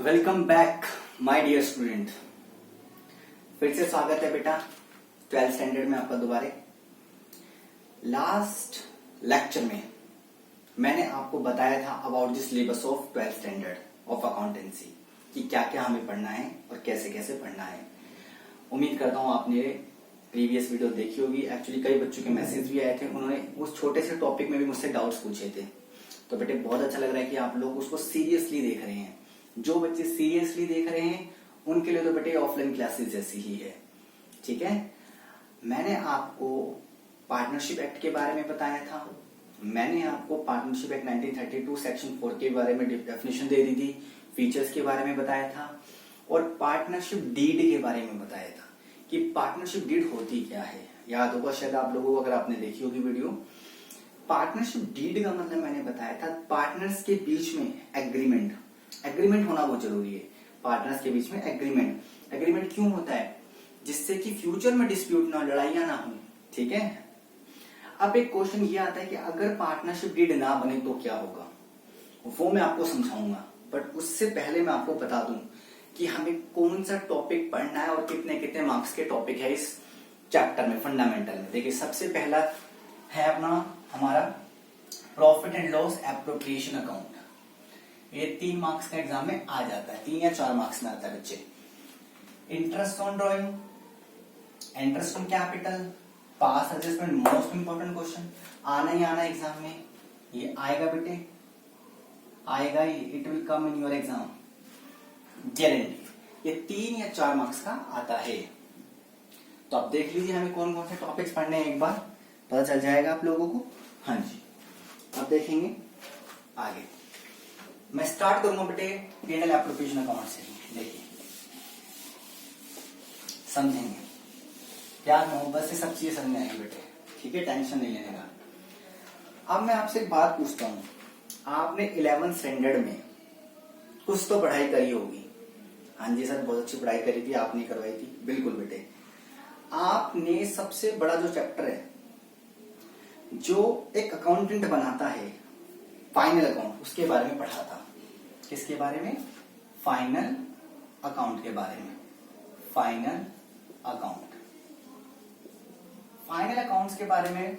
Welcome back my dear student. फिर से स्वागत है बेटा 12th स्टैंडर्ड में आपका दोबारे। लास्ट लेक्चर में मैंने आपको बताया था about the syllabus of 12th standard of accountancy कि क्या क्या हमें पढ़ना है और कैसे कैसे पढ़ना है। उम्मीद करता हूं आपने प्रीवियस वीडियो देखी होगी। एक्चुअली कई बच्चों के मैसेज भी आए थे, उन्होंने उस छोटे से टॉपिक में भी मुझसे डाउट्स पूछे थे। तो बेटे बहुत अच्छा लग रहा है कि आप लोग उसको सीरियसली देख रहे हैं। जो बच्चे सीरियसली देख रहे हैं उनके लिए तो बेटे ऑफलाइन क्लासेस जैसी ही है। ठीक है, मैंने आपको पार्टनरशिप एक्ट के बारे में बताया था। मैंने आपको पार्टनरशिप एक्ट 1932 सेक्शन 4 के बारे में डेफिनेशन दे दी थी, फीचर्स के बारे में बताया था और पार्टनरशिप डीड के बारे में बताया था कि पार्टनरशिप डीड होती क्या है। याद होगा शायद आप लोगों को, अगर आपने देखी होगी वीडियो। पार्टनरशिप डीड का मतलब मैंने बताया था पार्टनर्स के बीच में एग्रीमेंट होना बहुत जरूरी है। पार्टनर्स के बीच में एग्रीमेंट क्यों होता है? जिससे कि फ्यूचर में डिस्प्यूट ना, लड़ाइयां ना हो। ठीक है, अब एक क्वेश्चन ये आता है कि अगर पार्टनरशिप डीड ना बने तो क्या होगा, वो मैं आपको समझाऊंगा। बट उससे पहले मैं आपको बता दूं कि हमें कौन सा टॉपिक पढ़ना है और कितने कितने मार्क्स के टॉपिक है इस चैप्टर में, फंडामेंटल में। देखिए, सबसे पहला है अपना हमारा profit and loss appropriation account. ये 3 मार्क्स का एग्जाम में आ जाता है, 3 या 4 मार्क्स में आता है बच्चे। Interest on drawing, interest on capital, pass adjustment, most important question आना ही आना एग्जाम में। ये आएगा बेटे, आएगा ही, it will come in your exam guarantee. ये 3 या 4 मार्क्स का आता है। तो अब देख लीजिए हमें कौन कौन से टॉपिक्स पढ़ने हैं, एक बार पता चल जाएगा आप लोगों को। हाँ जी, अब देखेंगे आगे। मैं स्टार्ट करूंगा बेटे P&L एप्रोप्रिएशन अकाउंट से। देखिए, समझेंगे, प्यार मोहब्बत से सब चीजें समझ आएंगे बेटे। ठीक है, टेंशन नहीं लेने का। अब मैं आपसे एक बात पूछता हूं, आपने 11th स्टैंडर्ड में कुछ तो पढ़ाई करी होगी। हाँ जी सर, बहुत अच्छी पढ़ाई करी थी, आपने करवाई थी। बिल्कुल बेटे, आपने सबसे बड़ा जो चैप्टर है जो एक अकाउंटेंट बनाता है, फाइनल अकाउंट, उसके बारे में पढ़ा था। किसके बारे में? फाइनल अकाउंट के बारे में। फाइनल अकाउंट्स के बारे में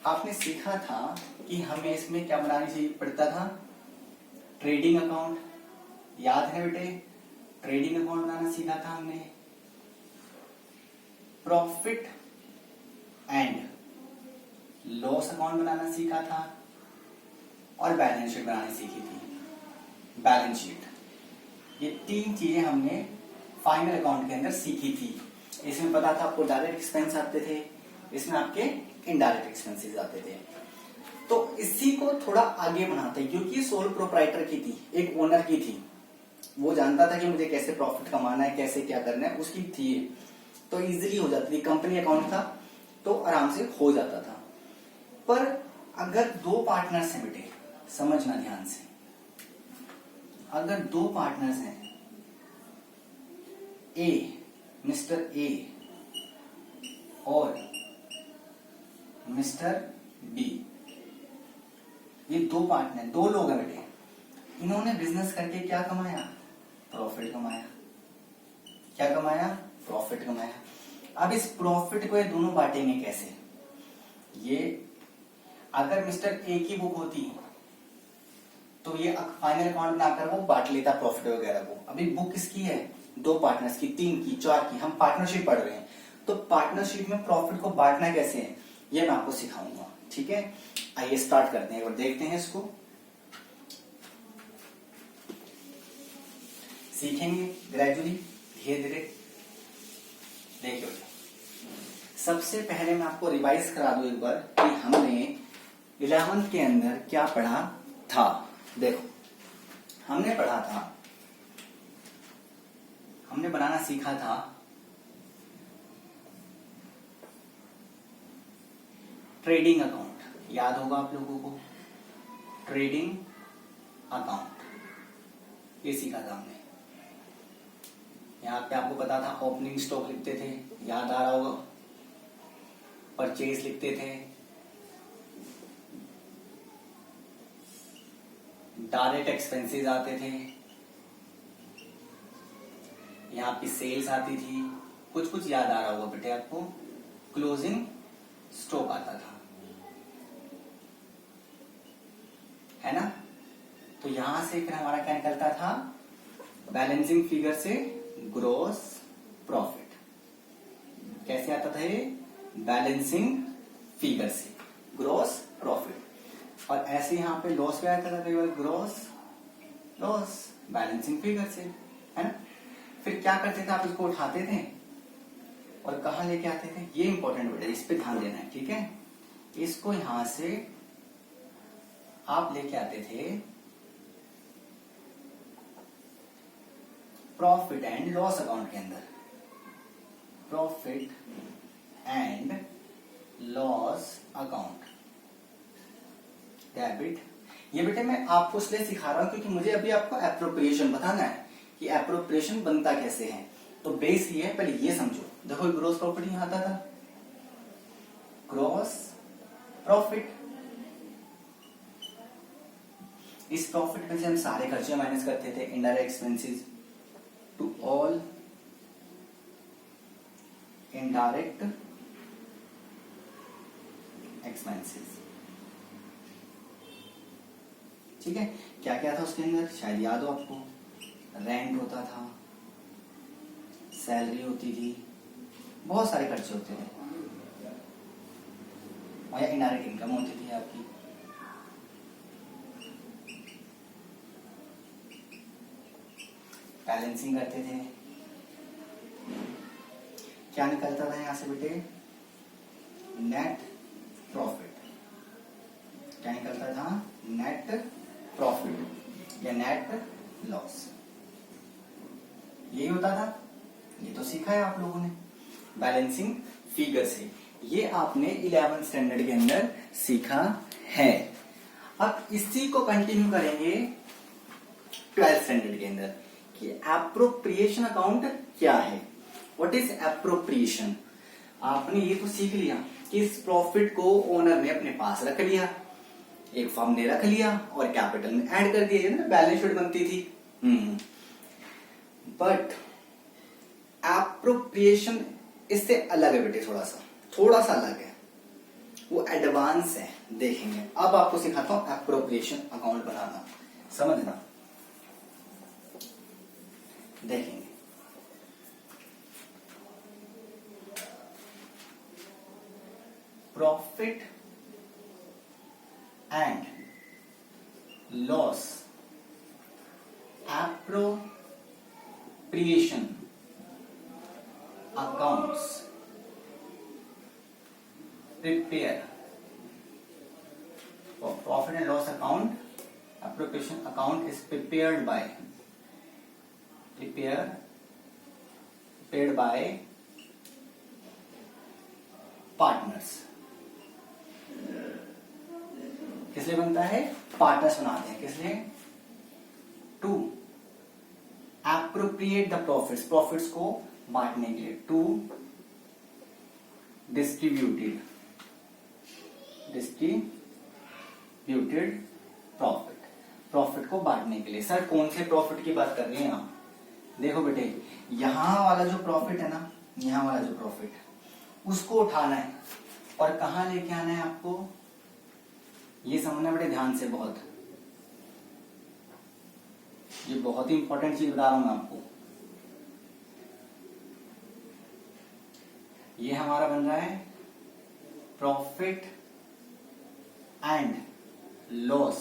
आपने सीखा था कि हमें इसमें क्या बनानी चाहिए पड़ता था? Trading account. याद है बेटे, ट्रेडिंग अकाउंट बनाना सीखा था हमने। प्रॉफिट एंड लॉस अकाउंट बनाना सीखा था और बैलेंस शीट बनानी सीखी थी। बैलेंस शीट, ये 3 चीजें हमने फाइनल अकाउंट के अंदर सीखी थी। इसमें पता था आपको डायरेक्ट एक्सपेंस आते थे, इसमें आपके इनडायरेक्ट एक्सपेंसेस आते थे। तो इसी को थोड़ा आगे बनाते हैं, क्योंकि सोल प्रोप्राइटर की थी, एक ओनर की थी। वो जानता था कि मुझे कैसे प्रॉफिट कमाना है, कैसे क्या करना है, उसकी थी। तो इजीली हो जाती थी। कंपनी अकाउंट था तो आराम से हो जाता था। पर अगर 2 पार्टनर्स हैं बेटे, समझना ध्यान से, अगर 2 पार्टनर्स हैं, मिस्टर ए और मिस्टर बी, ये 2 पार्टनर, 2 लोग हैं बेटे। इन्होंने बिजनेस करके क्या कमाया? प्रॉफिट कमाया। क्या कमाया? प्रॉफिट कमाया। अब इस प्रॉफिट को ये दोनों बांटेंगे कैसे? ये अगर मिस्टर ए की बुक होती तो ये फाइनल अकाउंट बनाकर वो बांट लेता प्रॉफिट वगैरह को। अभी बुक किसकी है? 2 पार्टनर्स की, 3 की, 4 की। हम पार्टनरशिप पढ़ रहे हैं, तो पार्टनरशिप में प्रॉफिट को बांटना कैसे है ये मैं आपको सिखाऊंगा। ठीक है, आइए स्टार्ट करते हैं और देखते हैं इसको, सीखेंगे ग्रेजुअली, धीरे धीरे। देखिए, सबसे पहले मैं आपको रिवाइज करा दूं एक बार कि हमने 11th के अंदर क्या पढ़ा था। देखो, हमने पढ़ा था, हमने बनाना सीखा था ट्रेडिंग अकाउंट। याद होगा आप लोगों को, ट्रेडिंग अकाउंट ये सीखा था हमने। यहां पे आपको पता था ओपनिंग स्टॉक लिखते थे, याद आ रहा होगा। परचेज लिखते थे, डायरेक्ट एक्सपेंसेस आते थे, यहाँ आपकी सेल्स आती थी, कुछ कुछ याद आ रहा होगा बेटे आपको, क्लोजिंग स्टॉक आता था, है ना। तो यहां से फिर हमारा क्या निकलता था, बैलेंसिंग फिगर से ग्रॉस प्रॉफिट। कैसे आता था ये, बैलेंसिंग फिगर से ग्रॉस प्रॉफिट। और ऐसे यहां पे लॉस क्या आता था, कई बार ग्रॉस लॉस बैलेंसिंग फिगर से, है ना। फिर क्या करते थे आप, इसको उठाते थे और कहां लेके आते थे, ये इंपॉर्टेंट बेटा, इस पे ध्यान देना है, ठीक है। इसको यहां से आप लेके आते थे प्रॉफिट एंड लॉस अकाउंट के अंदर, profit and loss account, debit. ये बेटे मैं आपको इसलिए सिखा रहा हूं क्योंकि मुझे अभी आपको एप्रोप्रिएशन बताना है कि एप्रोप्रिएशन बनता कैसे है। तो बेस ये है, पहले ये समझो। देखो ग्रॉस प्रॉफिट यहां आता था, ग्रॉस प्रॉफिट। इस प्रॉफिट में से हम सारे खर्चे माइनस करते थे, indirect expenses to all indirect expenses, ठीक है। क्या क्या था उसके अंदर, शायद याद हो आपको, रेंट होता था, सैलरी होती थी, बहुत सारे खर्चे होते थे, और या इनडायरेक्ट इनकम होती थी आपकी। बैलेंसिंग करते थे, क्या निकलता था यहां से बेटे, नेट प्रॉफिट। क्या निकलता था, नेट प्रॉफिट या नेट लॉस, यही होता था। ये तो सीखा है आप लोगों ने बैलेंसिंग फिगर से, ये आपने 11th स्टैंडर्ड के अंदर सीखा है। अब इसी को कंटिन्यू करेंगे 12th स्टैंडर्ड के अंदर कि एप्रोप्रिएशन अकाउंट क्या है, व्हाट इज एप्रोप्रिएशन। आपने ये तो सीख लिया कि इस प्रॉफिट को ओनर ने अपने पास रख लिया, एक फर्म ने रख लिया और कैपिटल में ऐड कर दिया, ना बैलेंस शीट बनती थी। बट एप्रोप्रिएशन इससे अलग है बेटे, थोड़ा सा अलग है, वो एडवांस है, देखेंगे। अब आपको सिखाता हूं एप्रोप्रिएशन अकाउंट बनाना, समझना, देखेंगे। Profit and loss appropriation accounts prepare for profit and loss account. Appropriation account is prepared by partners. किस लिए बनता है, पार्टनर्स बनाते हैं, किस लिए, to appropriate the profits, profits को बांटने के लिए, टू डिस्ट्रीब्यूटेड प्रॉफिट, प्रॉफिट को बांटने के लिए। सर कौन से प्रॉफिट की बात कर रहे हैं आप, देखो बेटे यहां वाला जो प्रॉफिट है ना, यहां वाला जो प्रॉफिट उसको उठाना है और कहां लेके आना है आपको, ये समझना बेटे ध्यान से, ये बहुत ही इंपॉर्टेंट चीज बता रहा हूं मैं आपको। ये हमारा बन रहा है profit and loss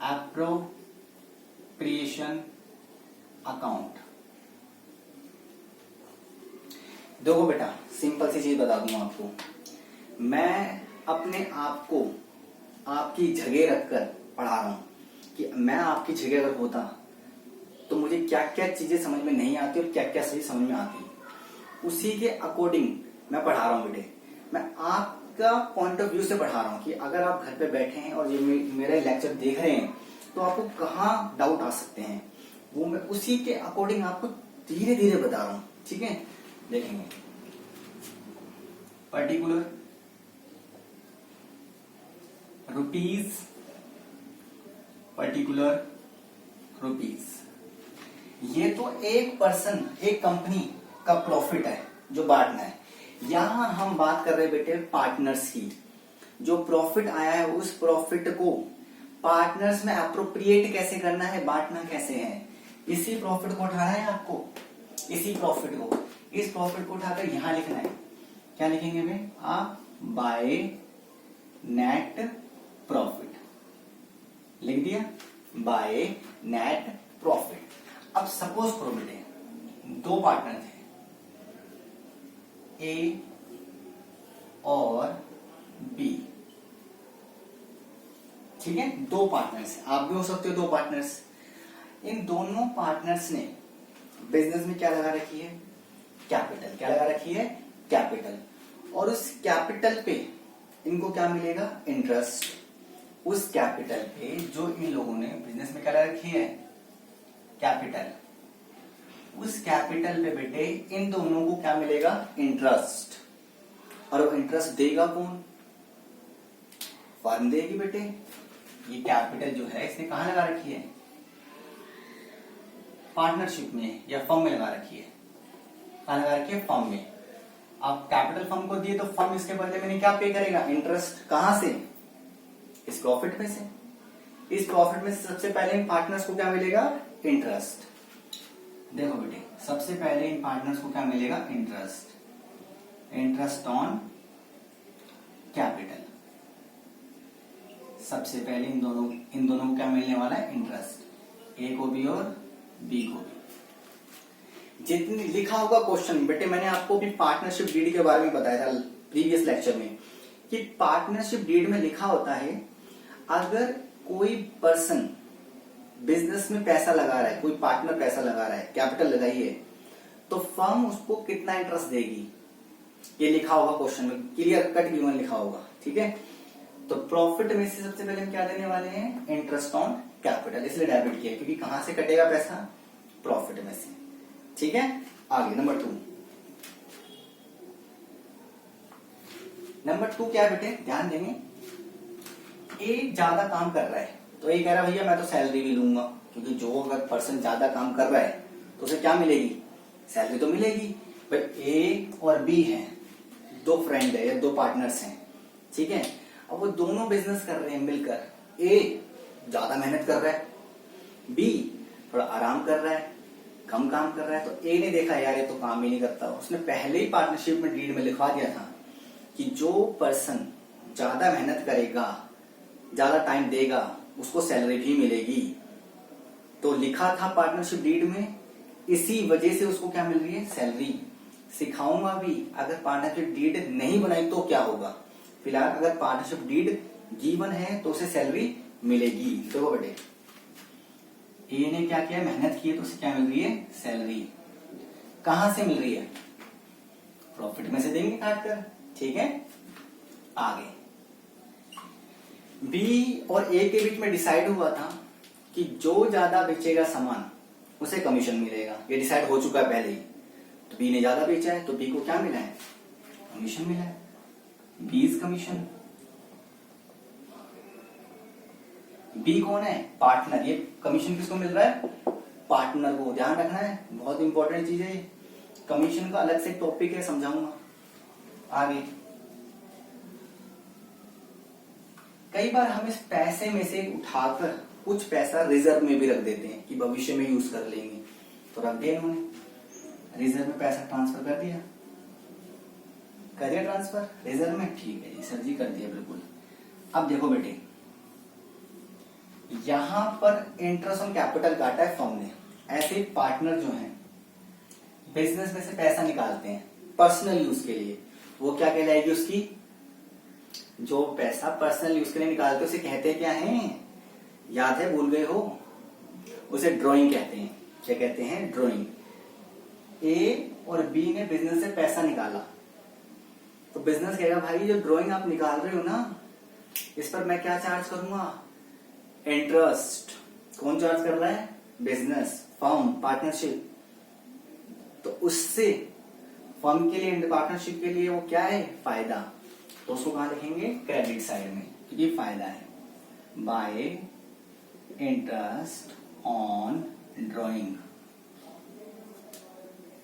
appropriation account. देखो बेटा सिंपल सी चीज बता दूंगा आपको, मैं अपने आप को आपकी जगह रखकर पढ़ा रहा हूं कि मैं आपकी जगह अगर होता तो मुझे क्या क्या चीजें समझ में नहीं आती और क्या क्या सही समझ में आती, उसी के अकॉर्डिंग मैं पढ़ा रहा हूं बेटे। मैं आपका पॉइंट ऑफ व्यू से पढ़ा रहा हूं कि अगर आप घर पे बैठे हैं और ये मेरा लेक्चर देख रहे हैं तो आपको कहाँ डाउट आ सकते हैं, वो मैं उसी के अकॉर्डिंग आपको धीरे धीरे बता रहा हूं, ठीक है। देखेंगे पर्टिकुलर रुपीज, ये तो एक पर्सन, एक कंपनी का प्रॉफिट है जो बांटना है। यहां हम बात कर रहे हैं बेटे पार्टनर्स की। जो प्रॉफिट आया है उस प्रॉफिट को पार्टनर्स में अप्रोप्रिएट कैसे करना है, बांटना कैसे है, इसी प्रॉफिट को उठाना है आपको। इसी प्रॉफिट को, इस प्रॉफिट को उठाकर यहां लिखना है। क्या लिखेंगे भाई आप? बाय नेट प्रॉफिट लिख दिया, बाय नेट प्रॉफिट। अब सपोज करो बेटे दो पार्टनर थे, ए और बी, ठीक है, दो पार्टनर्स। आप भी हो सकते हो दो पार्टनर्स। इन दोनों पार्टनर्स ने बिजनेस में क्या लगा रखी है? कैपिटल। क्या लगा रखी है? कैपिटल। और उस कैपिटल पे इनको क्या मिलेगा? इंटरेस्ट। उस कैपिटल पे जो इन लोगों ने बिजनेस में क्या लगा रखी है? कैपिटल। उस कैपिटल पे बेटे इन दोनों को क्या मिलेगा? इंटरेस्ट। और वो इंटरेस्ट देगा कौन? फर्म देगी बेटे। ये कैपिटल जो है इसने कहां लगा रखी है? पार्टनरशिप में या फर्म में लगा रखी है। कहां लगा रखी है? फर्म में। आप कैपिटल फर्म को दिए तो फर्म इसके बदले में क्या पे करेगा? इंटरेस्ट। कहां से? इस प्रॉफिट में से। इस प्रॉफिट में से सबसे पहले इन पार्टनर्स को क्या मिलेगा? इंटरेस्ट। देखो बेटे सबसे पहले इन पार्टनर्स को क्या मिलेगा? इंटरेस्ट। Interest on capital. सबसे पहले इन दोनों को क्या मिलने वाला है? इंटरेस्ट। ए को भी और बी को भी। जितनी लिखा होगा क्वेश्चन बेटे, मैंने आपको भी पार्टनरशिप डीड के बारे में बताया था प्रीवियस लेक्चर में कि पार्टनरशिप डीड में लिखा होता है अगर कोई पर्सन बिजनेस में पैसा लगा रहा है, कोई पार्टनर पैसा लगा रहा है, कैपिटल लगाई है, तो फर्म उसको कितना इंटरेस्ट देगी, ये लिखा होगा क्वेश्चन में, क्लियर कट गिवन लिखा होगा। ठीक है, तो प्रॉफिट में से सबसे पहले हम क्या देने वाले हैं? Interest on capital. इसलिए डेबिट किया क्योंकि कहां से कटेगा पैसा? प्रॉफिट में से। ठीक है, आगे नंबर 2। नंबर 2 क्या है बेटे? ध्यान देंगे, ए ज्यादा काम कर रहा है तो ये कह रहा है भैया मैं तो सैलरी भी लूंगा, क्योंकि जो अगर पर्सन ज्यादा काम कर रहा है तो उसे क्या मिलेगी? सैलरी तो मिलेगी। भाई ए और बी हैं, दो फ्रेंड है या दो पार्टनर्स हैं, ठीक है। अब वो दोनों बिजनेस कर रहे हैं मिलकर। ए ज्यादा मेहनत कर रहा है, बी थोड़ा आराम कर रहा है, कम काम कर रहा है। तो ए ने देखा यार ये तो काम ही नहीं करता, उसने पहले ही पार्टनरशिप में डीड में लिखवा दिया था कि जो पर्सन ज्यादा मेहनत करेगा, ज्यादा टाइम देगा, उसको सैलरी भी मिलेगी। तो लिखा था पार्टनरशिप डीड में, इसी वजह से उसको क्या मिल रही है? सैलरी। सिखाऊंगा भी अगर पार्टनरशिप डीड नहीं बनाई तो क्या होगा। फिलहाल अगर पार्टनरशिप डीड गिवन है तो उसे सैलरी मिलेगी। देखो बेटे ए ने क्या किया? मेहनत की है तो उसे क्या मिल रही है? सैलरी। कहां से मिल रही है? प्रॉफिट में से देंगे काट कर। ठीक है, आगे बी और ए के बीच में डिसाइड हुआ था कि जो ज्यादा बेचेगा सामान उसे कमीशन मिलेगा। ये डिसाइड हो चुका है पहले ही। तो बी ने ज्यादा बेचा है तो बी को क्या मिला है? कमीशन मिला है। बीज कमीशन। बी कौन है? पार्टनर। ये कमीशन किसको मिल रहा है? पार्टनर को। ध्यान रखना है, बहुत इंपॉर्टेंट चीज है। कमीशन का अलग से टॉपिक है, समझाऊंगा आगे। कई बार हम इस पैसे में से उठाकर कुछ पैसा रिजर्व में भी रख देते हैं कि भविष्य में यूज कर लेंगे, तो रख दिया इन्होंने, रिजर्व में पैसा ट्रांसफर कर दिया। कर दिया ट्रांसफर रिजर्व में। ठीक है जी सर जी, कर दिया बिल्कुल। अब देखो बेटे यहां पर इंटरेस्ट ऑन कैपिटल काटा है फर्म ने। ऐसे पार्टनर जो हैं बिजनेस में से पैसा निकालते हैं पर्सनल यूज के लिए, वो क्या कहलाएगी? उसकी जो पैसा पर्सनल यूज के लिए निकालते हैं उसे कहते क्या है? याद है? भूल गए हो? उसे ड्राइंग कहते हैं। क्या कहते हैं? ड्राइंग। ए और बी ने बिजनेस से पैसा निकाला तो बिजनेस कहेगा भाई जो ड्राइंग आप निकाल रहे हो ना, इस पर मैं क्या चार्ज करूंगा? इंटरेस्ट। कौन चार्ज कर रहा है? Business, firm, partnership. तो उससे फर्म के लिए, पार्टनरशिप के लिए वो क्या है? फायदा। तो उसको कहां लिखेंगे? क्रेडिट साइड में, ये फायदा है। Bye interest on drawing.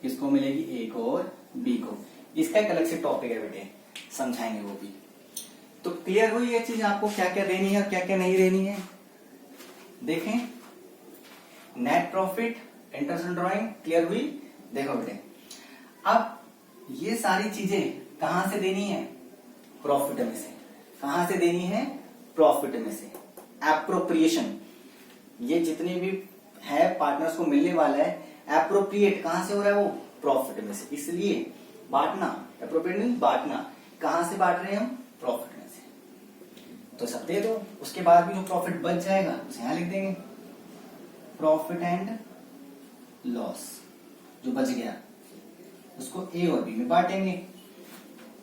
किसको मिलेगी, ए को और बी को। इसका एक अलग से टॉपिक है बेटे, समझाएंगे वो भी। तो क्लियर हुई ये चीज आपको क्या क्या देनी है और क्या क्या नहीं देनी है। देखें, net profit, interest on drawing clear हुई। देखो बेटे, अब ये सारी चीजें कहां से देनी है, प्रॉफिट में से। कहां से देनी है, प्रॉफिट में से। एप्रोप्रिएशन, ये जितने भी है पार्टनर्स को मिलने वाला है, एप्रोप्रिएट कहां से हो रहा है, वो प्रॉफिट में से। इसलिए बांटना, एप्रोप्रिएट मीन बांटना, कहां से बांट रहे हैं हम, प्रॉफिट में से। तो सब दे दो, उसके बाद भी जो प्रॉफिट बच जाएगा उसे यहां लिख देंगे, प्रॉफिट एंड लॉस। जो बच गया उसको ए और बी में बांटेंगे।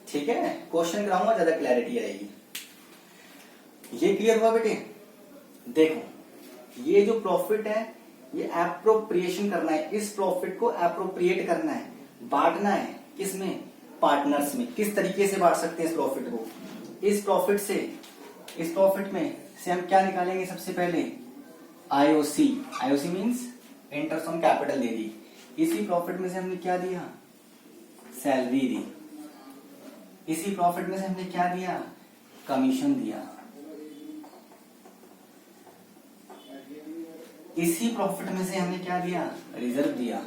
ठीक है, क्वेश्चन कराऊंगा, ज्यादा क्लैरिटी आएगी। ये क्लियर हुआ बेटे। देखो, ये जो प्रॉफिट है ये एप्रोप्रिएशन करना है, इस प्रॉफिट को एप्रोप्रिएट करना है, बांटना है किसमें, पार्टनर्स में। किस तरीके से बांट सकते हैं इस प्रॉफिट को, इस प्रॉफिट से, इस प्रॉफिट में से हम क्या निकालेंगे, सबसे पहले IOC. IOC means interest on capital दे दी। इसी प्रॉफिट में से हमने क्या दिया, सैलरी दी। इसी प्रॉफिट में से हमने क्या दिया, कमीशन दिया। इसी प्रॉफिट में से हमने क्या दिया, रिजर्व दिया।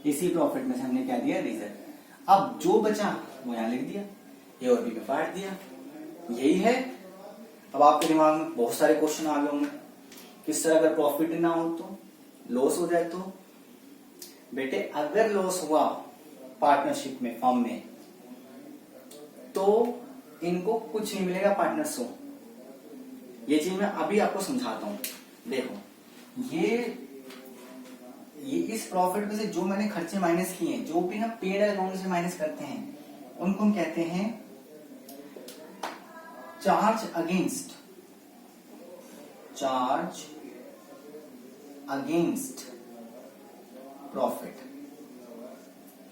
इसी प्रॉफिट में से हमने क्या दिया, रिजर्व। अब जो बचा वो यहां लिख दिया, ए और बी में बांट दिया। यही है। अब आपके दिमाग में बहुत सारे क्वेश्चन आ गए होंगे, किस तरह अगर प्रॉफिट ना हो तो, लॉस हो जाए तो। बेटे अगर लॉस हुआ पार्टनरशिप में, फर्म में, तो इनको कुछ नहीं मिलेगा पार्टनर्स को। ये चीज मैं अभी आपको समझाता हूं। देखो, ये इस प्रॉफिट में से जो मैंने खर्चे माइनस किए हैं, जो भी हम पेड अकाउंट से माइनस करते हैं, उनको हम कहते हैं charge against, charge against profit,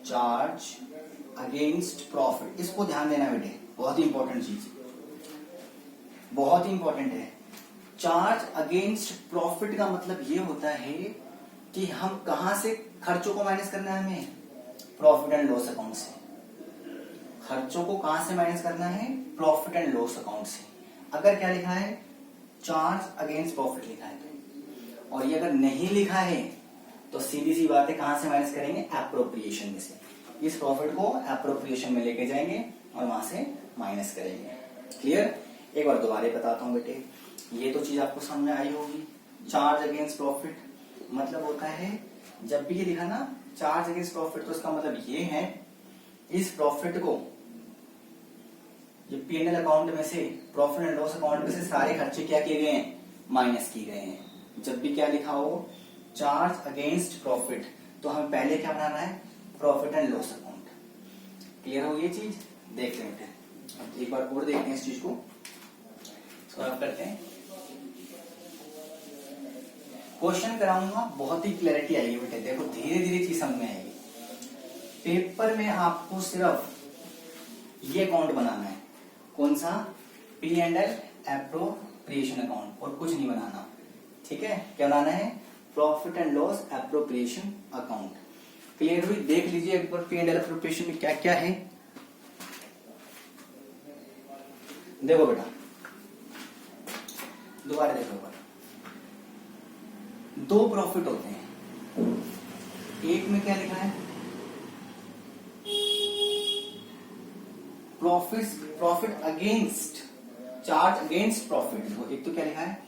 charge against profit. इसको ध्यान देना बेटे, बहुत ही इंपॉर्टेंट चीज, बहुत ही इंपॉर्टेंट है। चार्ज अगेंस्ट प्रॉफिट का मतलब ये होता है कि हम कहां से खर्चों को माइनस करना है, हमें प्रॉफिट एंड लॉस अकाउंट से। खर्चों को कहां से माइनस करना है, प्रॉफिट एंड लॉस अकाउंट से। अगर क्या लिखा है, चार्ज अगेंस्ट प्रॉफिट लिखा है तो, और ये अगर नहीं लिखा है तो सीधी सी बात है, कहां से माइनस करेंगे, एप्रोप्रिएशन में से। इस प्रॉफिट को एप्रोप्रिएशन में लेके जाएंगे और वहां से माइनस करेंगे। क्लियर। एक बार दोबारा बताता हूं बेटे, ये तो चीज आपको समझ में आई होगी। चार्ज अगेंस्ट प्रॉफिट मतलब होता है, जब भी ये लिखा ना चार्ज अगेंस्ट प्रॉफिट, तो इसका मतलब ये है, इस प्रॉफिट को ये P&L अकाउंट में से, प्रॉफिट एंड लॉस अकाउंट में से सारे खर्चे क्या किए गए हैं, माइनस किए गए हैं। जब भी क्या लिखा हो, चार्ज अगेंस्ट प्रॉफिट, तो हमें पहले क्या बनाना है, profit and loss account. Clear हो ये चीज। देख लेते हैं, अब एक बार और देखते हैं इस चीज को, सॉल्व करते हैं। क्वेश्चन कराऊंगा, बहुत ही क्लैरिटी आएगी बेटे। देखो धीरे धीरे चीज समझ में आएगी। पेपर में आपको सिर्फ ये अकाउंट बनाना है, कौन सा, P&L एप्रोप्रिएशन अकाउंट, और कुछ नहीं बनाना। ठीक है, क्या बनाना है, profit and loss appropriation account. Clear हुई। देख लीजिए एक बार P&L एप्रोप्रिएशन में क्या क्या है। देखो बेटा, दोबारा देखो बेटा, दो प्रॉफिट होते हैं। एक में क्या लिखा है, profit against, charge against profit. तो एक तो क्या लिखा है,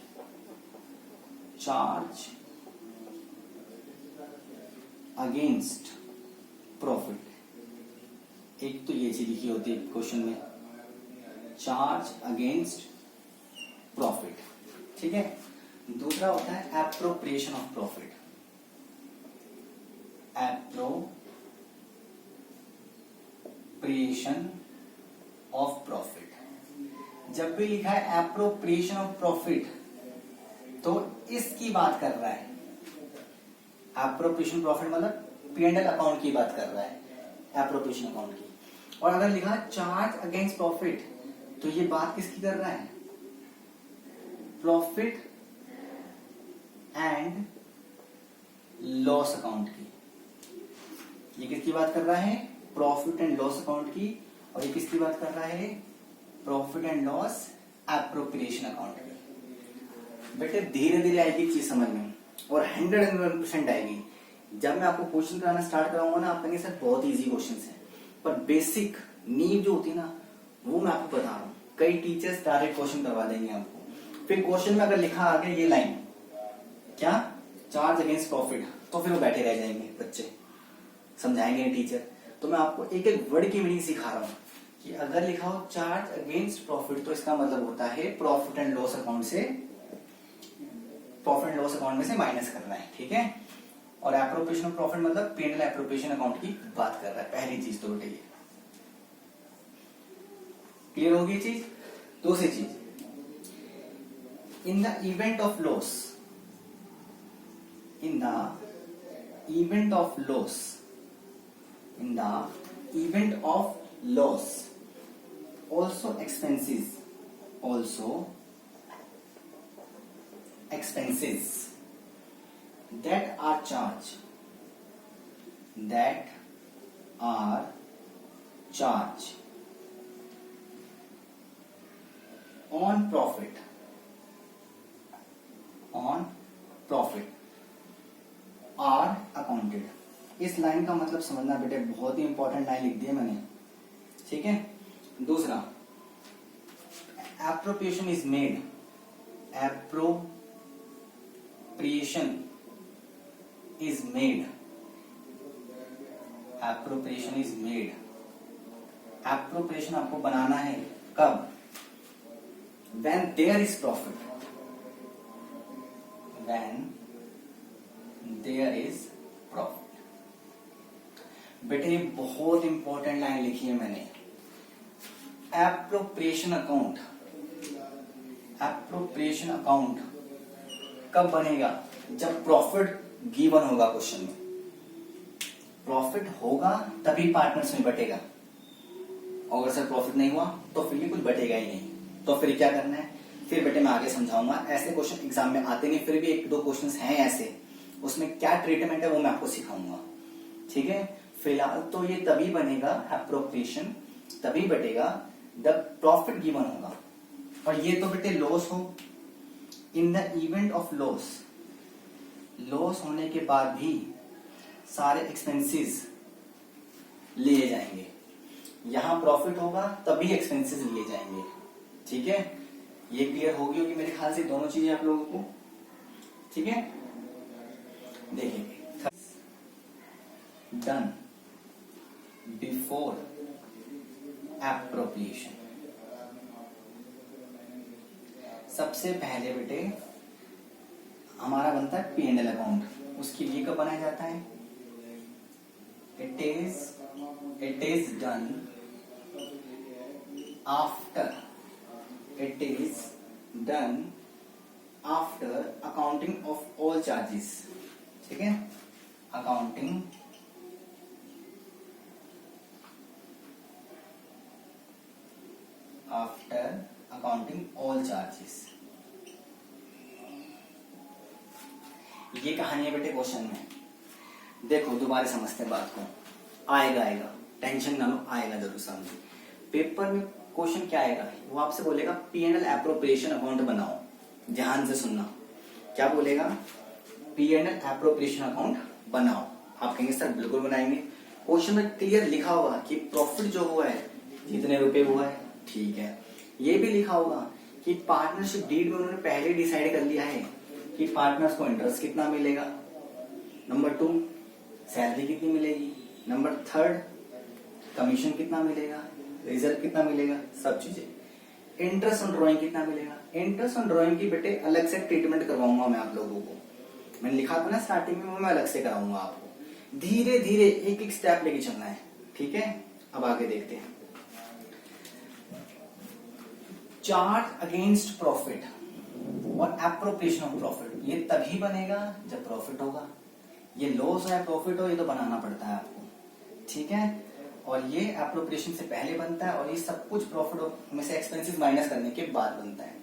चार्ज अगेंस्ट प्रॉफिट। एक तो ये चीज लिखी होती है क्वेश्चन में, चार्ज अगेंस्ट प्रॉफिट। ठीक है। दूसरा होता है appropriation of profit, appropriation of profit. जब भी लिखा है एप्रोप्रिएशन ऑफ प्रॉफिट, तो इसकी बात कर रहा है। एप्रोप्रिएशन प्रॉफिट मतलब P&L अकाउंट की बात कर रहा है, एप्रोप्रिएशन अकाउंट की। और अगर लिखा चार्ज अगेंस्ट प्रॉफिट, तो ये बात किसकी कर रहा है, प्रॉफिट एंड लॉस अकाउंट की। ये किसकी बात कर रहा है? प्रॉफिट एंड लॉस अकाउंट की। और ये किसकी बात कर रहा है? Profit and loss appropriation account की। बेटे धीरे धीरे आएगी चीज समझ में और 101% आएगी। जब मैं आपको क्वेश्चन कराना स्टार्ट कराऊंगा ना, आप कहेंगे सर बहुत इजी क्वेश्चन है, पर बेसिक नींव जो होती है ना, वो मैं आपको बता रहा हूँ। कई टीचर्स डायरेक्ट क्वेश्चन करवा देंगे आपको, फिर क्वेश्चन में अगर लिखा आ गया ये लाइन, क्या चार्ज अगेंस्ट प्रॉफिट, तो फिर वो बैठे रह जाएंगे बच्चे, समझाएंगे टीचर। तो मैं आपको एक एक वर्ड की मीनिंग सिखा रहा हूँ कि अगर लिखा हो चार्ज अगेंस्ट प्रॉफिट, तो इसका मतलब होता है प्रॉफिट एंड लॉस अकाउंट से, प्रॉफिट एंड लॉस अकाउंट में से माइनस करना है, ठीक है। और एप्रोप्रिएशन ऑफ प्रॉफिट मतलब P&L एप्रोप्रिएशन अकाउंट की बात कर रहा है। पहली चीज तो बेटे ये क्लियर होगी चीज। दूसरी चीज, in the event of loss, in the event of loss, in the event of loss, also expenses that are charged on profit are accounted। इस लाइन का मतलब समझना बेटे, बहुत ही इंपॉर्टेंट लाइन लिख दी है मैंने, ठीक है। दूसरा, appropriation is made, appropriation is made, appropriation is made. Appropriation आपको बनाना है कब? When there is profit, when there is profit। बेटे ये बहुत इंपॉर्टेंट लाइन लिखी है मैंने। एप्रोप्रिएशन अकाउंट, एप्रोप्रिएशन अकाउंट कब बनेगा? जब प्रॉफिट गिवन होगा। क्वेश्चन में प्रॉफिट होगा तभी पार्टनर्स में बटेगा, और अगर सर प्रॉफिट नहीं हुआ तो फिर भी कुछ बटेगा ही नहीं। तो फिर क्या करना है? फिर बेटे मैं आगे समझाऊंगा। ऐसे क्वेश्चन एग्जाम में आते नहीं, फिर भी एक दो क्वेश्चंस हैं ऐसे, उसमें क्या ट्रीटमेंट है वो मैं आपको सिखाऊंगा, ठीक है। फिलहाल तो ये तभी बनेगा, एप्रोप्रिएशन तभी बटेगा जब प्रॉफिट गिवन होगा। और ये तो बेटे लॉस हो, in the event of loss, loss होने के बाद भी सारे एक्सपेंसेस लिए जाएंगे। यहां प्रॉफिट होगा तभी एक्सपेंसेस लिए जाएंगे, ठीक है। ये क्लियर होगी मेरे ख्याल से दोनों चीजें आप लोगों को, ठीक है। देखिए, डन बिफोर एप्रोप्रिएशन, सबसे पहले बेटे हमारा बनता है P&L अकाउंट। उसके लिए कब बनाया जाता है? It is done after, it is done after accounting of all charges, ठीक है। accounting after accounting all charges। ये कहानी है बेटे क्वेश्चन में। देखो दोबारा समझते हैं बात को, आएगा टेंशन ना लो, आएगा जरूर सामने। पेपर में क्वेश्चन क्या आएगा? वो आपसे बोलेगा P&L एप्रोप्रिएशन अकाउंट बनाओ। ध्यान से सुनना, क्या बोलेगा? P&L एप्रोप्रिएशन अकाउंट बनाओ। आप कहेंगे सर बिल्कुल बनाएंगे। क्वेश्चन में क्लियर लिखा होगा कि प्रॉफिट जो हुआ है जितने रुपए हुआ है, ठीक है। ये भी लिखा होगा कि पार्टनरशिप डीड में उन्होंने पहले डिसाइड कर लिया है कि पार्टनर्स को इंटरेस्ट कितना मिलेगा, नंबर 2 सैलरी कितनी मिलेगी, नंबर 3 कमीशन कितना मिलेगा, रिजल्ट कितना मिलेगा, सब चीजें। इंटरेस्ट ऑन ड्राइंग कितना मिलेगा? इंटरेस्ट ऑन ड्राइंग की बेटे अलग से ट्रीटमेंट करवाऊंगा मैं आप लोगों को। मैंने लिखा था ना स्टार्टिंग में, मैं अलग से कराऊंगा आपको। धीरे धीरे एक एक स्टेप लेके चलना है, ठीक है। अब आगे देखते हैं। चार्ज अगेंस्ट प्रॉफिट और एप्रोप्रिएशन ऑफ प्रॉफिट, ये तभी बनेगा जब प्रॉफिट होगा। ये लॉस है प्रॉफिट हो, ये तो बनाना पड़ता है आपको, ठीक है। और ये एप्रोप्रिएशन से पहले बनता है, और ये सब कुछ प्रॉफिट में से एक्सपेंसेस माइनस करने के बाद बनता है।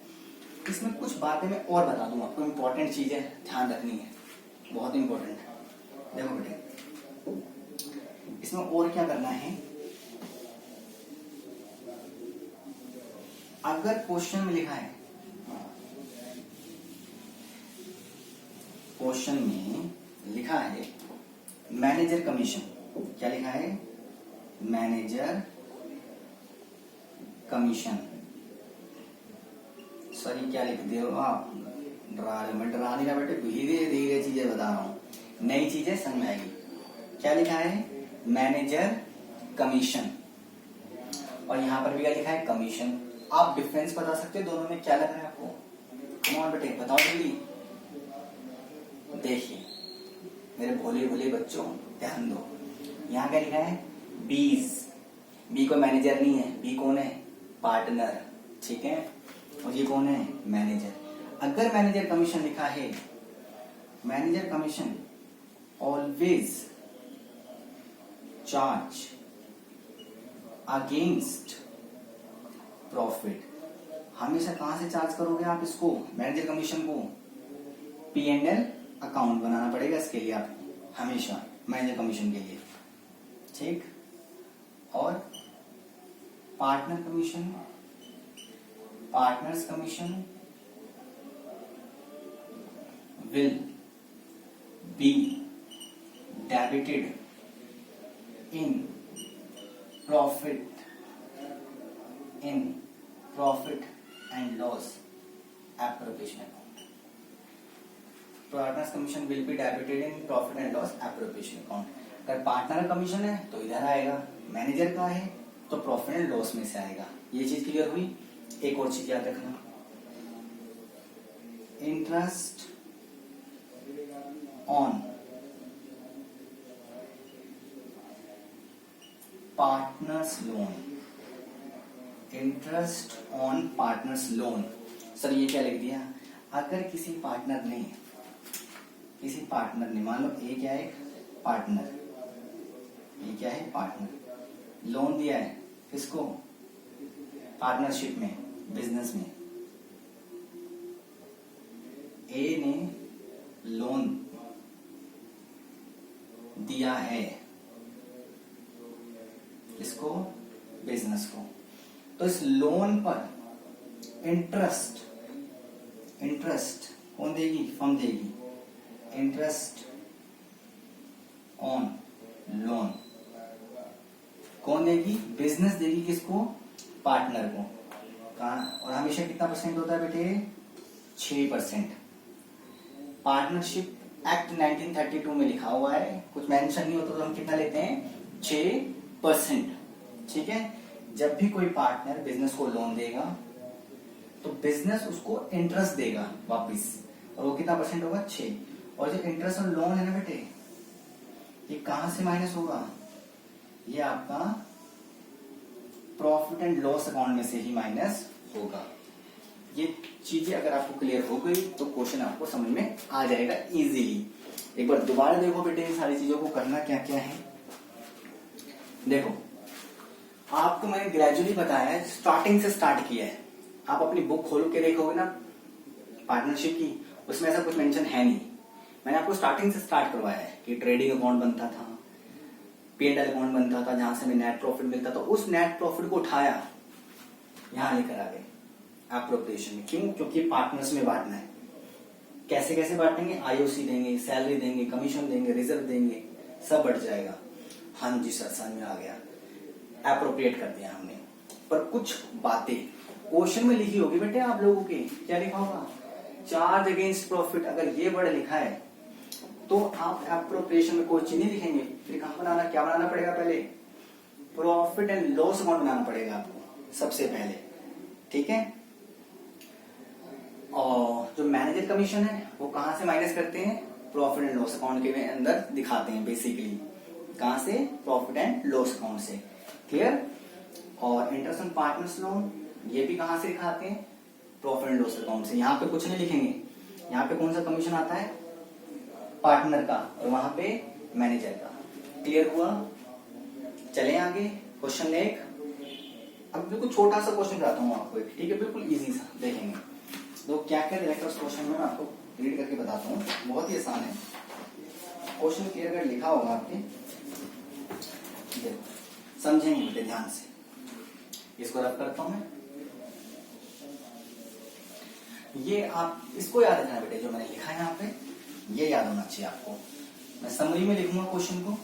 इसमें कुछ बातें मैं और बता दूं आपको, इंपॉर्टेंट चीजें ध्यान रखनी है, बहुत इंपॉर्टेंट है। देखो बेटे, इसमें और क्या करना है, अगर क्वेश्चन में लिखा है, क्वेश्चन में लिखा है मैनेजर कमीशन, क्या लिखा है, मैनेजर कमीशन, सॉरी क्या लिख दिए हो आप, डरा नहीं बेटे, धीरे धीरे चीजें बता रहा हूं, नई चीजें समझ में आएगी। क्या लिखा है, मैनेजर कमीशन, और यहां पर भी क्या लिखा है, कमीशन। आप डिफरेंस बता सकते हो दोनों में, क्या लग रहा है आपको, कम ऑन बेटे बताओ जल्दी। देखिए मेरे भोले भोले बच्चों ध्यान दो, यहाँ क्या लिखा है, बीज, बी को मैनेजर नहीं है, बी कौन है, पार्टनर, ठीक है, और ये कौन है, मैनेजर। अगर मैनेजर कमीशन लिखा है, manager commission always charge against profit, हमेशा कहां से चार्ज करोगे आप इसको, मैनेजर कमीशन को, P&L अकाउंट बनाना पड़ेगा इसके लिए आपको, हमेशा मैनेजर कमीशन के लिए, ठीक। और partner commission, partners commission will be debited in profit and loss appropriation account, partners commission will be debited in profit and loss appropriation account. अगर पार्टनर कमीशन है तो इधर आएगा, मैनेजर का है तो प्रॉफिट एंड लॉस में से आएगा। ये चीज क्लियर हुई। एक और चीज याद रखना, interest on partners loan, interest on partners loan. Sir ये क्या लिख दिया, अगर किसी पार्टनर ने मान लो ए क्या है, पार्टनर, ये क्या है, पार्टनर, लोन दिया है किसको, पार्टनरशिप में, बिजनेस में, ए ने लोन दिया है इसको, बिजनेस को, तो इस लोन पर इंटरेस्ट कौन देगी, फर्म देगी, इंटरेस्ट ऑन लोन कौन देगी, बिजनेस देगी किसको, पार्टनर को। कहा, और हमेशा कितना परसेंट होता है बेटे, 6%। पार्टनरशिप एक्ट 1932 में लिखा हुआ है, कुछ मेंशन नहीं होता तो हम कितना लेते हैं, 6%, ठीक है। जब भी कोई पार्टनर बिजनेस को लोन देगा तो बिजनेस उसको इंटरेस्ट देगा वापिस, और वो कितना परसेंट होगा, 6। और जो इंटरेस्ट और लोन है ना बेटे, ये कहां से माइनस होगा, ये आपका प्रॉफिट एंड लॉस अकाउंट में से ही माइनस होगा। ये चीजें अगर आपको क्लियर हो गई तो क्वेश्चन आपको समझ में आ जाएगा इजीली। एक बार दोबारा देखो बेटे, इन सारी चीजों को करना क्या क्या है। देखो आपको मैंने ग्रेजुअली बताया है, स्टार्टिंग से स्टार्ट किया है। आप अपनी बुक खोल के देखोगे ना पार्टनरशिप की, उसमें ऐसा कुछ मेंशन है नहीं। मैंने आपको स्टार्टिंग से स्टार्ट करवाया है कि ट्रेडिंग अकाउंट बनता था, P&L अकाउंट बनता था, जहां से हमें नेट प्रॉफिट मिलता था, उस नेट प्रॉफिट को उठाया यहां लेकर आ गए एप्रोप्रिएशन में। क्यों, क्योंकि पार्टनर्स में बांटना है। कैसे कैसे बांटेंगे, IOC देंगे, सैलरी देंगे, कमीशन देंगे, रिजर्व देंगे, सब बढ़ जाएगा। हाँ जी सर समझ में आ गया, एप्रोप्रिएट कर दिया हमने। पर कुछ बातें क्वेश्चन में लिखी होगी बेटे आप लोगों के, क्या लिखा होगा, चार्ज अगेंस्ट प्रॉफिट। अगर ये वर्ड लिखा है तो आप एप्रोप्रिएशन में कोई चीज नहीं लिखेंगे, फिर कहां बनाना, क्या बनाना पड़ेगा, पहले प्रॉफिट एंड लॉस अकाउंट बनाना पड़ेगा आपको सबसे पहले, ठीक है। और जो मैनेजर कमीशन है वो कहां से माइनस करते हैं, प्रॉफिट एंड लॉस अकाउंट के अंदर दिखाते हैं बेसिकली। कहां से, प्रॉफिट एंड लॉस अकाउंट से, क्लियर। और इंटरेस्ट ऑन पार्टनर्स लोन ये भी कहां से दिखाते हैं, प्रॉफिट एंड लॉस अकाउंट से। यहाँ पे कुछ नहीं लिखेंगे, यहाँ पे कौन सा कमीशन आता है, पार्टनर का, और वहां पे मैनेजर का। क्लियर हुआ। चले आगे, क्वेश्चन एक। अब बिल्कुल छोटा सा क्वेश्चन कराता हूँ आपको, ठीक है, बिल्कुल इजी सा, देखेंगे तो क्या क्या दिया उस क्वेश्चन में, मैं आपको रीड करके बताता हूँ, बहुत ही आसान है। क्वेश्चन क्लियर कट लिखा होगा आपके, देखो समझेंगे बेटे ध्यान से। इसको रफ करता हूं मैं। ये आप इसको याद रखना बेटे, जो मैंने लिखा है यहाँ पे ये याद होना चाहिए आपको। मैं समरी में लिखूंगा क्वेश्चन को,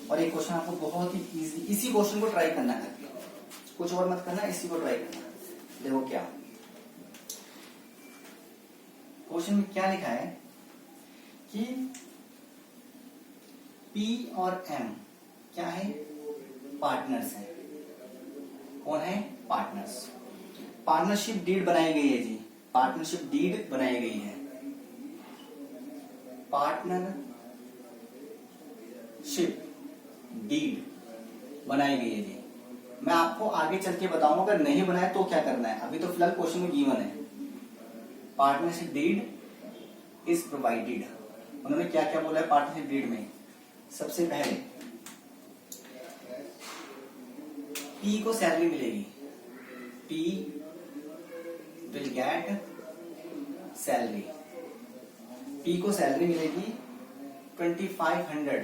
और ये क्वेश्चन आपको बहुत ही इजी, इसी क्वेश्चन को ट्राई करना है, कुछ और मत करना, इसी को ट्राई करना। देखो क्या क्वेश्चन में क्या लिखा है कि P और M क्या है, पार्टनर्स हैं। कौन है, पार्टनर्स। पार्टनरशिप डीड बनाई गई है जी, पार्टनरशिप डीड बनाई गई है, पार्टनरशिप डीड बनाई गई है जी। मैं आपको आगे चल के बताऊंगा अगर नहीं बनाए तो क्या करना है, अभी तो फिलहाल क्वेश्चन में गिवन है। पार्टनरशिप डीड इज प्रोवाइडेड, उन्होंने क्या क्या बोला है पार्टनरशिप डीड में। सबसे पहले P को सैलरी मिलेगी, P will get salary, P को सैलरी मिलेगी 2500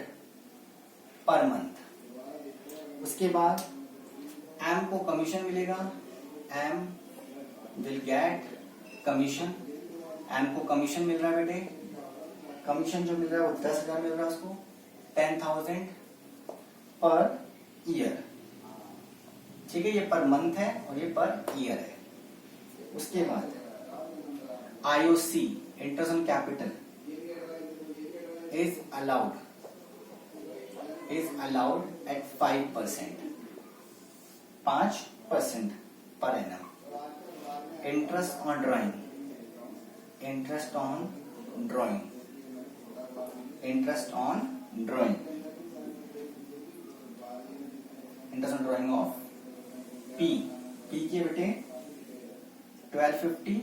पर मंथ। उसके बाद M को कमीशन मिलेगा, M will get commission, M को कमीशन मिल रहा है बेटे, कमीशन जो मिल रहा है वो 10,000 मिल रहा है उसको, 10,000 पर ईयर। ठीक है, ये पर मंथ है और ये पर ईयर है। उसके बाद IOC interest on capital is allowed at 5%, 5% per annum. Interest on drawing, interest on drying of P की बेटे 1250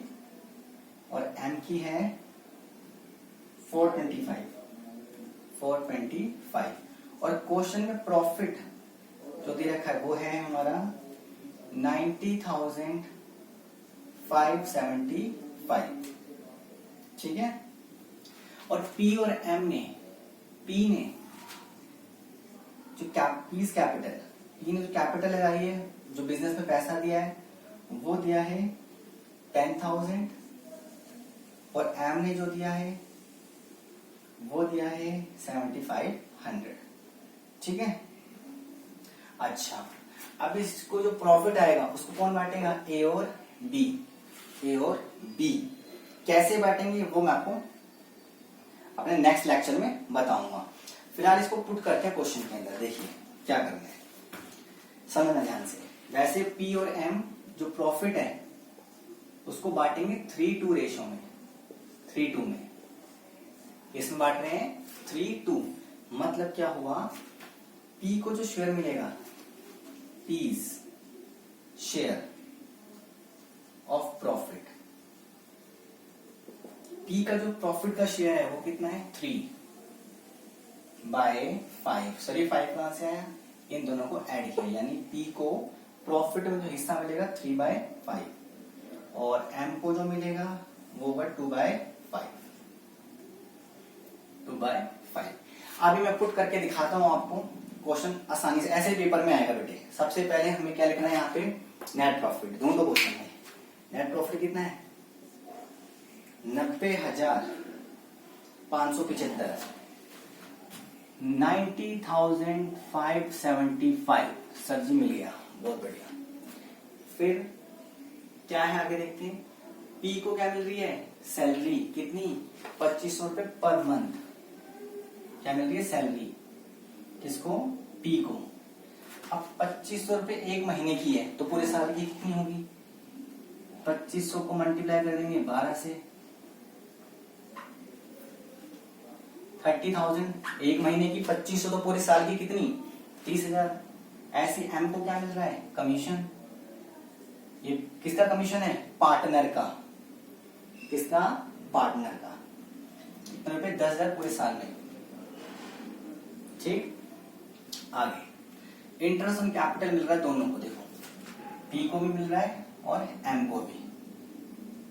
और M की है 425। और क्वेश्चन में प्रॉफिट जो दे रखा है वो है हमारा 90,575। ठीक है, और P और M ने, P ने जो कैपिटल लगाई है, जो बिजनेस में पैसा दिया है वो दिया है 10,000, और M ने जो दिया है वो दिया है 7,500। ठीक है, अच्छा अब इसको जो प्रॉफिट आएगा उसको कौन बांटेगा, A और B। कैसे बांटेंगे वो मैं आपको अपने नेक्स्ट लेक्चर में बताऊंगा। फिलहाल इसको पुट करते हैं क्वेश्चन के अंदर, देखिए क्या करना है, समझना ध्यान से। वैसे P और M जो प्रॉफिट है उसको बांटेंगे 3:2 रेशो में, 3:2 में। इसमें बांट रहे हैं 3:2, मतलब क्या हुआ, P को जो शेयर मिलेगा, P's share of profit, P का जो प्रॉफिट का शेयर है वो कितना है 3/5। सॉरी 5 कहां से आया, इन दोनों को ऐड किया, यानी P को प्रॉफिट में जो हिस्सा मिलेगा 3/5 और M को जो मिलेगा वो होगा 2/5। अभी मैं पुट करके दिखाता हूं आपको, क्वेश्चन आसानी से ऐसे पेपर में आएगा बेटे। सबसे पहले हमें क्या लिखना है यहाँ पे, नेट प्रॉफिट, दोनों क्वेश्चन है। नेट प्रॉफिट कितना है 90,575, 90,575 सर जी मिल गया, बहुत बढ़िया। फिर क्या है आगे देखते हैं, P को क्या मिल रही है, सैलरी कितनी 2,500 रुपए पर मंथ, क्या मिल रही है सैलरी, किसको, P को। अब 2,500 रुपए एक महीने की है तो पूरे साल की कितनी होगी, 2,500 को मल्टीप्लाई कर देंगे 12 से, 30,000। एक महीने की 2,500 तो पूरे साल की कितनी 30,000। ऐसे M को क्या मिल रहा है, कमीशन। ये किसका कमीशन है, पार्टनर का, किसका, पार्टनर का। कितने रुपए 10,000 पूरे साल में। ठीक, आगे इंटरेस्ट ऑन कैपिटल मिल रहा है दोनों को, देखो P को भी मिल रहा है और M को भी।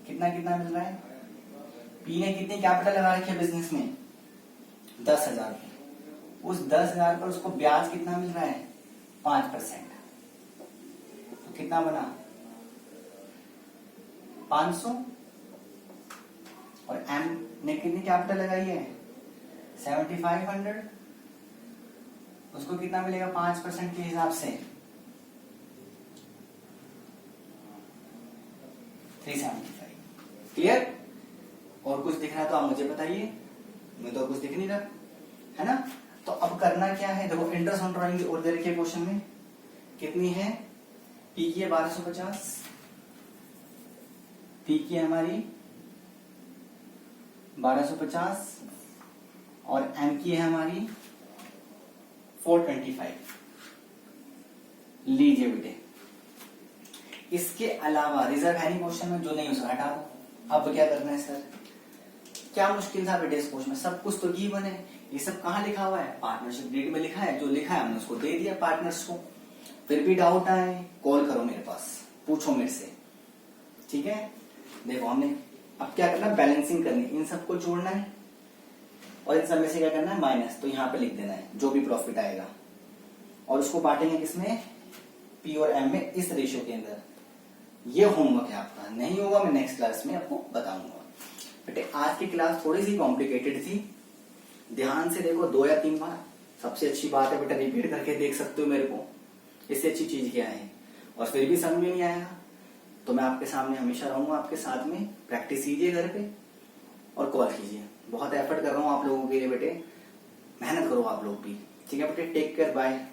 कितना कितना मिल रहा है, P ने कितनी कैपिटल लगा रखी है बिजनेस में 10,000 की, उस 10,000 पर उसको ब्याज कितना मिल रहा है? 5%। तो कितना बना? 500। और एम ने कितनी कैपिटल लगाई है? 7,500। उसको कितना मिलेगा 5% के हिसाब से? 375। क्लियर? और कुछ दिख रहा है तो आप मुझे बताइए, मैं तो कुछ दिख नहीं रहा है ना। तो अब करना क्या है, देखो इंटरेस्ट ऑन ड्राइंग और दे रखी है क्वेश्चन में, कितनी है? पी की है 1250, पी की है हमारी 1250 और एम की है हमारी 425। लीजिए बेटे, इसके अलावा रिजर्व है नहीं क्वेश्चन में, जो नहीं उसका हटा दो। अब क्या करना है सर? क्या मुश्किल था बेटे इस क्वेश्चन में? सब कुछ तो गिवन है। ये सब कहाँ लिखा हुआ है? पार्टनरशिप डीड में लिखा है। जो लिखा है हमने उसको दे दिया पार्टनर्स को। फिर भी डाउट आए, कॉल करो मेरे पास, पूछो मेरे से, ठीक है। देखो हमने अब क्या करना है, बैलेंसिंग करनी है, इन सबको जोड़ना है और इन सब में से क्या करना है, माइनस। तो यहाँ पे लिख देना है जो भी प्रॉफिट आएगा, और उसको बांटेंगे किसमें? पी और एम में, इस रेशियो के अंदर। ये होमवर्क है आपका, नहीं होगा मैं नेक्स्ट क्लास में आपको बताऊंगा। बेटे आज की क्लास थोड़ी सी कॉम्प्लिकेटेड थी, ध्यान से देखो 2 या 3 बार। सबसे अच्छी बात है बेटा रिपीट करके देख सकते हो मेरे को, इससे अच्छी चीज क्या है। और फिर भी समझ में नहीं आएगा तो मैं आपके सामने हमेशा रहूंगा, आपके साथ में। प्रैक्टिस कीजिए घर पे और कॉल कीजिए। बहुत एफर्ट कर रहा हूँ आप लोगों के लिए बेटे, मेहनत करो आप लोग भी, ठीक है बेटे। Take care, bye.